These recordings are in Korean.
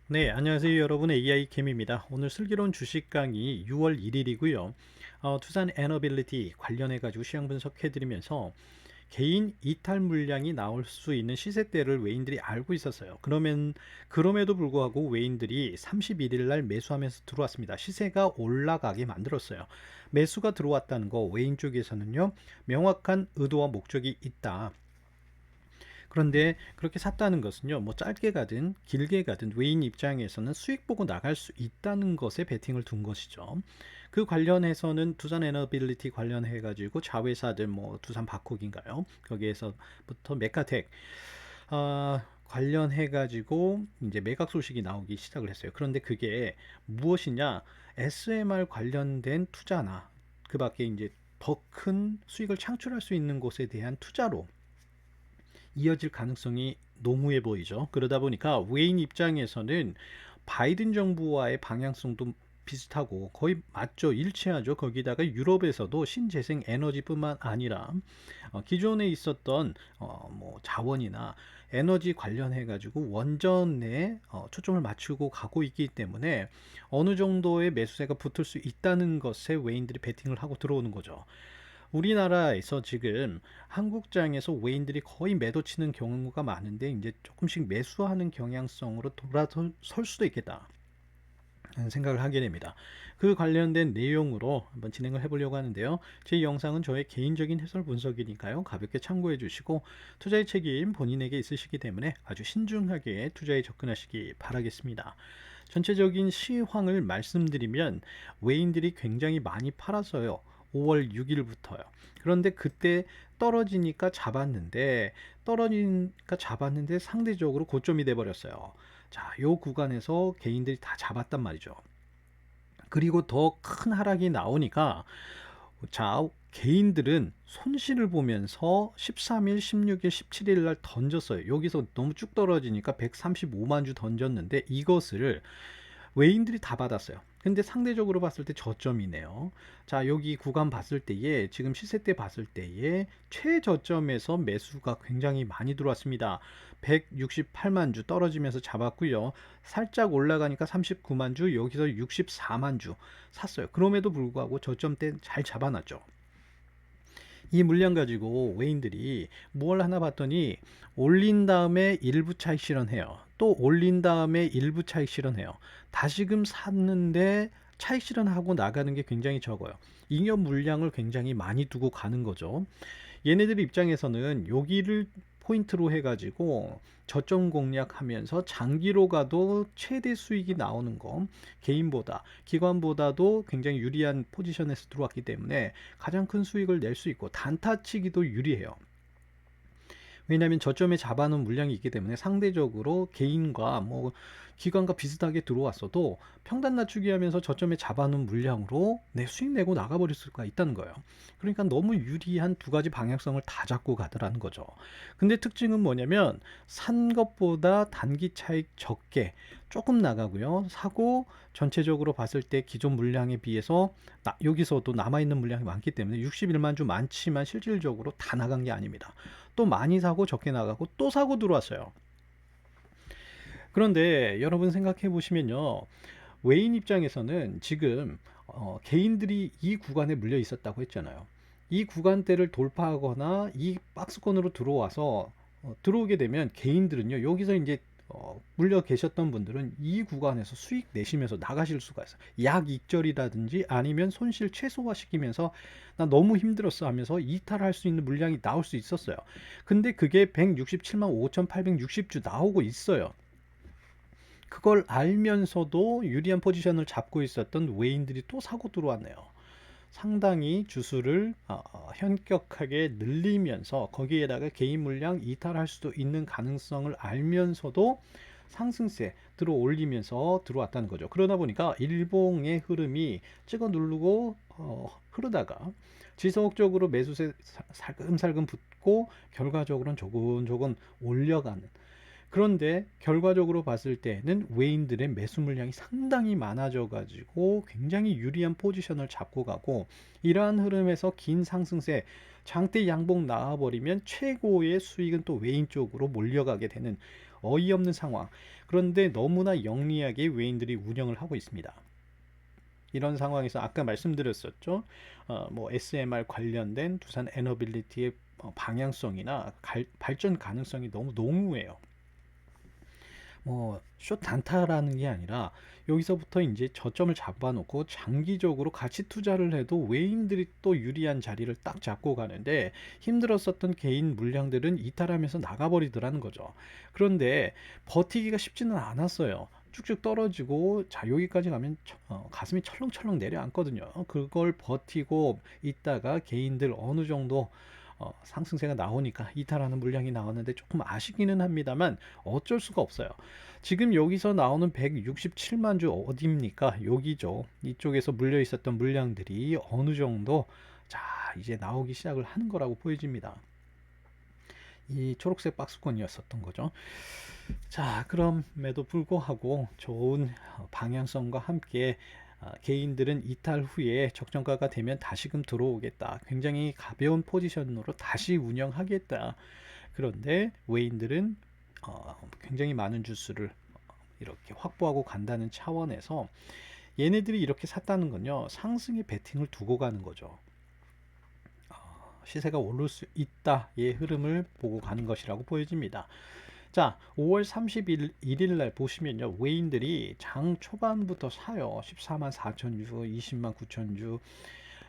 네, 안녕하세요 여러분. AI캠입니다. 오늘 슬기로운 주식 강의 6월 1일이고요. 투자 에너빌리티 관련해 가지고 시황 분석해 드리면서 개인 이탈 물량이 나올 수 있는 시세대를 외인들이 알고 있었어요. 그럼에도 불구하고 외인들이 31일 날 매수하면서 들어왔습니다. 시세가 올라가게 만들었어요. 매수가 들어왔다는 거 외인 쪽에서는요, 명확한 의도와 목적이 있다. 그런데 그렇게 샀다는 것은요, 뭐 짧게 가든 길게 가든 외인 입장에서는 수익 보고 나갈 수 있다는 것에 베팅을 둔 것이죠. 그 관련해서는 두산 에너빌리티 관련해 가지고 자회사들, 뭐 두산 바콕인가요? 거기에서부터 메카텍 관련해 가지고 이제 매각 소식이 나오기 시작을 했어요. 그런데 그게 무엇이냐? SMR 관련된 투자나 그 밖에 이제 더 큰 수익을 창출할 수 있는 곳에 대한 투자로 이어질 가능성이 농후해 보이죠. 그러다 보니까 외인 입장에서는 바이든 정부와의 방향성도 비슷하고 거의 맞죠. 일치하죠. 거기다가 유럽에서도 신재생 에너지뿐만 아니라 기존에 있었던 뭐 자원이나 에너지 관련해 가지고 원전에 초점을 맞추고 가고 있기 때문에 어느 정도의 매수세가 붙을 수 있다는 것에 외인들이 베팅을 하고 들어오는 거죠. 우리나라에서 지금 한국장에서 외인들이 거의 매도 치는 경우가 많은데 이제 조금씩 매수하는 경향성으로 돌아설 수도 있겠다 하는 생각을 하게 됩니다. 그 관련된 내용으로 한번 진행을 해보려고 하는데요. 제 영상은 저의 개인적인 해설 분석이니까요. 가볍게 참고해 주시고 투자의 책임 본인에게 있으시기 때문에 아주 신중하게 투자에 접근하시기 바라겠습니다. 전체적인 시황을 말씀드리면 외인들이 굉장히 많이 팔아서요. 5월 6일부터요. 그런데 그때 떨어지니까 잡았는데 상대적으로 고점이 돼 버렸어요. 자, 요 구간에서 개인들이 다 잡았단 말이죠. 그리고 더 큰 하락이 나오니까 자, 개인들은 손실을 보면서 13일, 16일, 17일 날 던졌어요. 여기서 너무 쭉 떨어지니까 135만 주 던졌는데 이것을 외인들이 다 받았어요. 근데 상대적으로 봤을 때 저점이네요. 자, 여기 구간 봤을 때에 지금 시세 때 봤을 때에 최저점에서 매수가 굉장히 많이 들어왔습니다. 168만 주 떨어지면서 잡았고요. 살짝 올라가니까 39만 주, 여기서 64만 주 샀어요. 그럼에도 불구하고 저점 때 잘 잡아놨죠. 이 물량 가지고 외인들이 뭘 하나 봤더니 올린 다음에 일부 차익 실현해요. 또 올린 다음에 일부 차익 실현해요. 다시금 샀는데 차익 실현하고 나가는 게 굉장히 적어요. 잉여 물량을 굉장히 많이 두고 가는 거죠. 얘네들 입장에서는 여기를 포인트로 해가지고 저점 공략하면서 장기로 가도 최대 수익이 나오는 거, 개인보다 기관보다도 굉장히 유리한 포지션에서 들어왔기 때문에 가장 큰 수익을 낼 수 있고 단타치기도 유리해요. 왜냐하면 저점에 잡아놓은 물량이 있기 때문에 상대적으로 개인과 뭐 기관과 비슷하게 들어왔어도 평단 낮추기 하면서 저점에 잡아놓은 물량으로 내 수익 내고 나가버릴 수가 있다는 거예요. 그러니까 너무 유리한 두 가지 방향성을 다 잡고 가더라는 거죠. 근데 특징은 뭐냐면 산 것보다 단기 차익 적게 조금 나가고요. 사고 전체적으로 봤을 때 기존 물량에 비해서 여기서도 남아있는 물량이 많기 때문에 61만 주 많지만 실질적으로 다 나간 게 아닙니다. 또 많이 사고 적게 나가고 또 사고 들어왔어요. 그런데 여러분 생각해 보시면요. 외인 입장에서는 지금 개인들이 이 구간에 물려 있었다고 했잖아요. 이 구간대를 돌파하거나 이 박스권으로 들어와서 들어오게 되면 개인들은요. 여기서 이제 물려 계셨던 분들은 이 구간에서 수익 내시면서 나가실 수가 있어요. 약 익절이라든지 아니면 손실 최소화 시키면서 나 너무 힘들었어 하면서 이탈할 수 있는 물량이 나올 수 있었어요. 근데 그게 167만 5,860주 나오고 있어요. 그걸 알면서도 유리한 포지션을 잡고 있었던 외인들이 또 사고 들어왔네요. 상당히 주수를 현격하게 늘리면서 거기에다가 개인 물량 이탈할 수도 있는 가능성을 알면서도 상승세 들어 올리면서 들어왔다는 거죠. 그러다 보니까 일봉의 흐름이 찍어 누르고 흐르다가 지속적으로 매수세 살금살금 붙고 결과적으로는 조근조근 올려가는, 그런데 결과적으로 봤을 때는 외인들의 매수 물량이 상당히 많아져 가지고 굉장히 유리한 포지션을 잡고 가고, 이러한 흐름에서 긴 상승세 장대 양봉 나와버리면 최고의 수익은 또 외인 쪽으로 몰려가게 되는 어이없는 상황. 그런데 너무나 영리하게 외인들이 운영을 하고 있습니다. 이런 상황에서 아까 말씀드렸었죠. 뭐 SMR 관련된 두산 에너빌리티의 방향성이나 발전 가능성이 너무 농후해요. 숏 단타라는 게 아니라 여기서부터 이제 저점을 잡아놓고 장기적으로 가치 투자를 해도 외인들이 또 유리한 자리를 딱 잡고 가는데, 힘들었었던 개인 물량들은 이탈하면서 나가버리더라는 거죠. 그런데 버티기가 쉽지는 않았어요. 쭉쭉 떨어지고, 자, 여기까지 가면 가슴이 철렁철렁 내려앉거든요. 그걸 버티고 있다가 개인들 어느 정도 상승세가 나오니까 이탈하는 물량이 나왔는데 조금 아쉽기는 합니다만 어쩔 수가 없어요. 지금 여기서 나오는 167만 주 어디입니까? 여기죠. 이쪽에서 물려 있었던 물량들이 어느 정도 자 이제 나오기 시작을 하는 거라고 보여집니다. 이 초록색 박스권이었었던 거죠. 자, 그럼에도 불구하고 좋은 방향성과 함께 개인들은 이탈 후에 적정가가 되면 다시금 들어오겠다. 굉장히 가벼운 포지션으로 다시 운영하겠다. 그런데 외인들은 굉장히 많은 주수를 이렇게 확보하고 간다는 차원에서 얘네들이 이렇게 샀다는 건요, 상승의 베팅을 두고 가는 거죠. 시세가 오를 수 있다의 흐름을 보고 가는 것이라고 보여집니다. 자, 5월 31일 날 보시면요, 외인들이 장 초반부터 사요. 14만 4천 주, 20만 9천 주,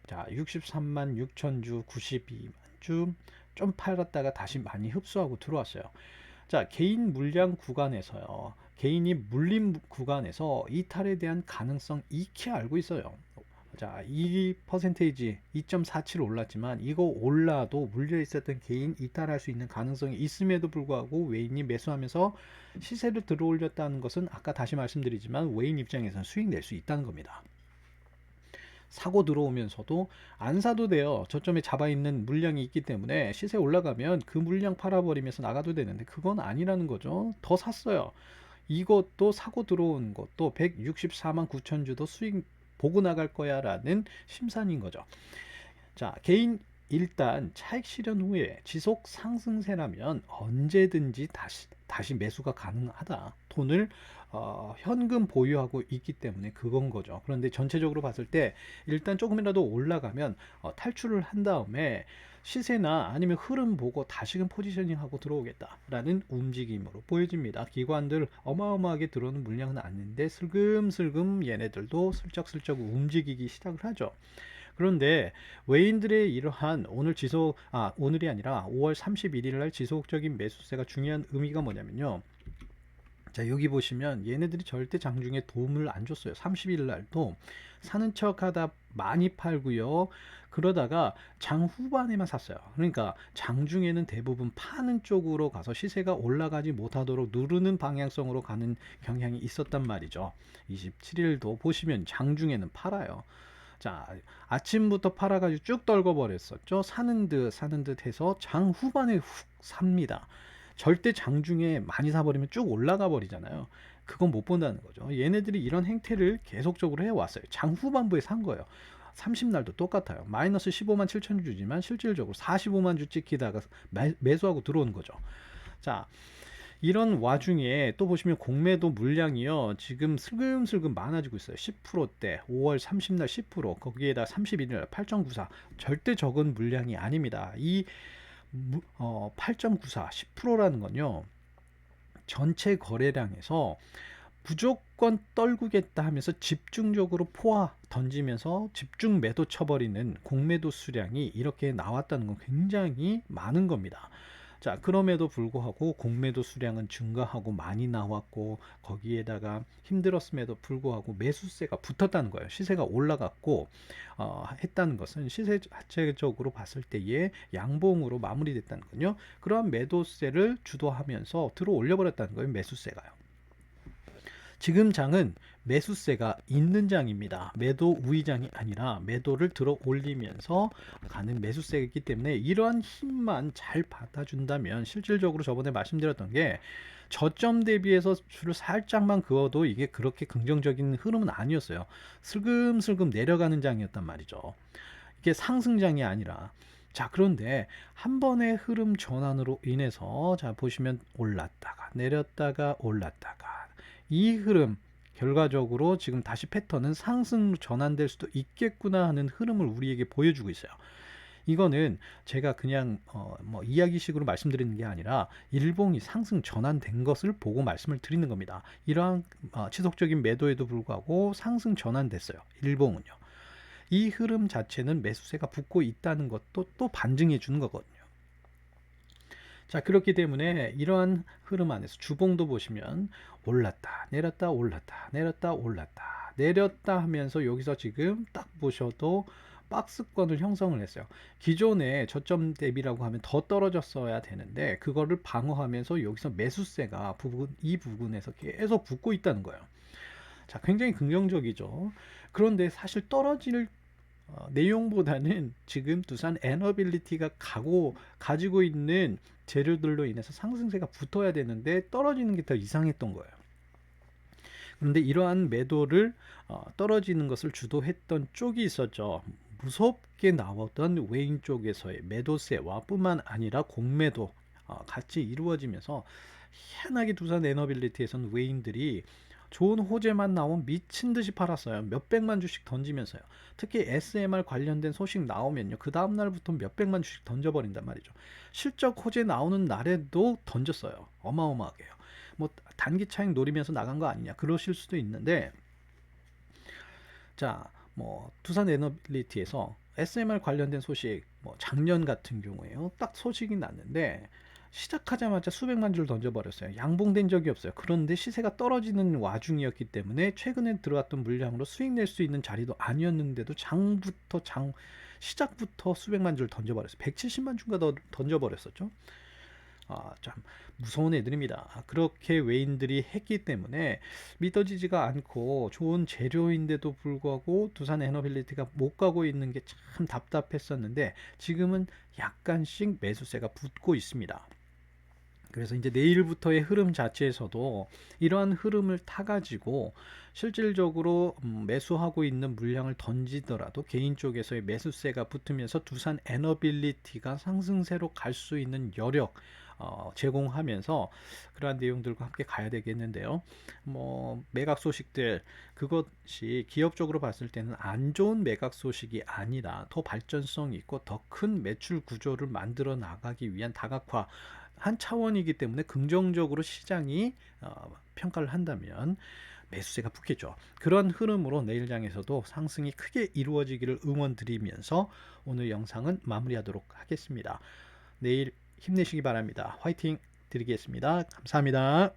자, 63만 6천 주, 92만 주, 좀 팔았다가 다시 많이 흡수하고 들어왔어요. 자, 개인 물량 구간에서요, 개인이 물린 구간에서 이탈에 대한 가능성 익히 알고 있어요. 자, 이 퍼센테이지 2.47 올랐지만 이거 올라도 물려 있었던 개인 이탈할 수 있는 가능성이 있음에도 불구하고 외인이 매수하면서 시세를 들어 올렸다는 것은 아까 다시 말씀드리지만 외인 입장에서는 수익 낼 수 있다는 겁니다. 사고 들어오면서도 안 사도 돼요. 저점에 잡아 있는 물량이 있기 때문에 시세 올라가면 그 물량 팔아버리면서 나가도 되는데 그건 아니라는 거죠. 더 샀어요. 이것도 사고 들어온 것도 164만 9천 주도 수익 보고 나갈 거야 라는 심산인 거죠. 자, 개인 일단 차익 실현 후에 지속 상승세라면 언제든지 다시 매수가 가능하다. 돈을 현금 보유하고 있기 때문에 그건 거죠. 그런데 전체적으로 봤을 때 일단 조금이라도 올라가면 탈출을 한 다음에 시세나 아니면 흐름 보고 다시금 포지셔닝하고 들어오겠다라는 움직임으로 보여집니다. 기관들 어마어마하게 들어오는 물량은 아닌데 슬금슬금 얘네들도 슬쩍슬쩍 움직이기 시작을 하죠. 그런데 외인들의 이러한 오늘이 아니라 5월 31일 날 지속적인 매수세가 중요한 의미가 뭐냐면요. 자, 여기 보시면 얘네들이 절대 장중에 도움을 안 줬어요. 30일 날도 사는 척 하다 많이 팔고요. 그러다가 장 후반에만 샀어요. 그러니까 장중에는 대부분 파는 쪽으로 가서 시세가 올라가지 못하도록 누르는 방향성으로 가는 경향이 있었단 말이죠. 27일도 보시면 장중에는 팔아요. 자, 아침부터 팔아가지고 쭉 떨궈버렸었죠. 사는 듯 해서 장 후반에 훅 삽니다. 절대 장중에 많이 사버리면 쭉 올라가 버리잖아요. 그건 못 본다는 거죠. 얘네들이 이런 행태를 계속적으로 해왔어요. 장 후반부에 산 거예요. 30날도 똑같아요. 마이너스 15만 7천 주지만 실질적으로 45만 주 찍히다가 매수하고 들어오는 거죠. 자, 이런 와중에 또 보시면 공매도 물량이요, 지금 슬금슬금 많아지고 있어요. 10%대 5월 30날 10%, 거기에다 31일 8.94, 절대 적은 물량이 아닙니다. 이 8.94, 10%라는 건요, 전체 거래량에서 무조건 떨구겠다 하면서 집중적으로 포화 던지면서 집중 매도 쳐버리는 공매도 수량이 이렇게 나왔다는 건 굉장히 많은 겁니다. 자, 그럼에도 불구하고 공매도 수량은 증가하고 많이 나왔고, 거기에다가 힘들었음에도 불구하고 매수세가 붙었다는 거예요. 시세가 올라갔고 했다는 것은 시세 자체적으로 봤을 때의 양봉으로 마무리됐다는 거요. 그러한 매도세를 주도하면서 들어 올려버렸다는 거예요. 매수세가요. 지금 장은 매수세가 있는 장입니다. 매도 우위장이 아니라 매도를 들어 올리면서 가는 매수세이기 때문에 이러한 힘만 잘 받아준다면, 실질적으로 저번에 말씀드렸던 게 저점 대비해서 줄을 살짝만 그어도 이게 그렇게 긍정적인 흐름은 아니었어요. 슬금슬금 내려가는 장이었단 말이죠. 이게 상승장이 아니라 자, 그런데 한 번의 흐름 전환으로 인해서 자, 보시면 올랐다가 내렸다가 올랐다가 이 흐름 결과적으로 지금 다시 패턴은 상승으로 전환될 수도 있겠구나 하는 흐름을 우리에게 보여주고 있어요. 이거는 제가 그냥 뭐 이야기식으로 말씀드리는 게 아니라 일봉이 상승 전환된 것을 보고 말씀을 드리는 겁니다. 이러한 지속적인 매도에도 불구하고 상승 전환됐어요. 일봉은요. 이 흐름 자체는 매수세가 붙고 있다는 것도 또 반증해 주는 거거든요. 자, 그렇기 때문에 이러한 흐름 안에서 주봉도 보시면 올랐다, 내렸다, 올랐다, 내렸다, 올랐다, 내렸다 하면서 여기서 지금 딱 보셔도 박스권을 형성을 했어요. 기존에 저점 대비라고 하면 더 떨어졌어야 되는데 그거를 방어하면서 여기서 매수세가 이 부분에서 계속 붙고 있다는 거예요. 자, 굉장히 긍정적이죠. 그런데 사실 떨어질 내용보다는 지금 두산 에너빌리티가 가지고 있는 재료들로 인해서 상승세가 붙어야 되는데 떨어지는 게 더 이상했던 거예요. 그런데 이러한 매도를 떨어지는 것을 주도했던 쪽이 있었죠. 무섭게 나왔던 외인 쪽에서의 매도세와 뿐만 아니라 공매도 같이 이루어지면서 희한하게 두산 에너빌리티에서는 외인들이 좋은 호재만 나오면 미친 듯이 팔았어요. 몇백만 주씩 던지면서요. 특히 SMR 관련된 소식 나오면요. 그 다음 날부터 몇백만 주씩 던져버린단 말이죠. 실적 호재 나오는 날에도 던졌어요. 어마어마하게요. 뭐 단기 차익 노리면서 나간 거 아니냐 그러실 수도 있는데, 자, 뭐 두산 에너빌리티에서 SMR 관련된 소식 뭐 작년 같은 경우에요. 딱 소식이 났는데 시작하자마자 수백만 줄 던져버렸어요. 양봉된 적이 없어요. 그런데 시세가 떨어지는 와중이었기 때문에 최근에 들어왔던 물량으로 수익 낼 수 있는 자리도 아니었는데도 시작부터 수백만 줄 던져버렸어요. 170만 주가 더 던져버렸었죠. 참 무서운 애들입니다. 그렇게 외인들이 했기 때문에 믿어지지가 않고 좋은 재료인데도 불구하고 두산 에너빌리티가 못 가고 있는 게 참 답답했었는데 지금은 약간씩 매수세가 붙고 있습니다. 그래서 이제 내일부터의 흐름 자체에서도 이러한 흐름을 타가지고 실질적으로 매수하고 있는 물량을 던지더라도 개인 쪽에서의 매수세가 붙으면서 두산 에너빌리티가 상승세로 갈 수 있는 여력 제공하면서 그러한 내용들과 함께 가야 되겠는데요. 뭐 매각 소식들 그것이 기업적으로 봤을 때는 안 좋은 매각 소식이 아니라 더 발전성 있고 더 큰 매출 구조를 만들어 나가기 위한 다각화 한 차원이기 때문에 긍정적으로 시장이 평가를 한다면 매수세가 붙겠죠. 그런 흐름으로 내일장에서도 상승이 크게 이루어지기를 응원드리면서 오늘 영상은 마무리하도록 하겠습니다. 내일 힘내시기 바랍니다. 화이팅 드리겠습니다. 감사합니다.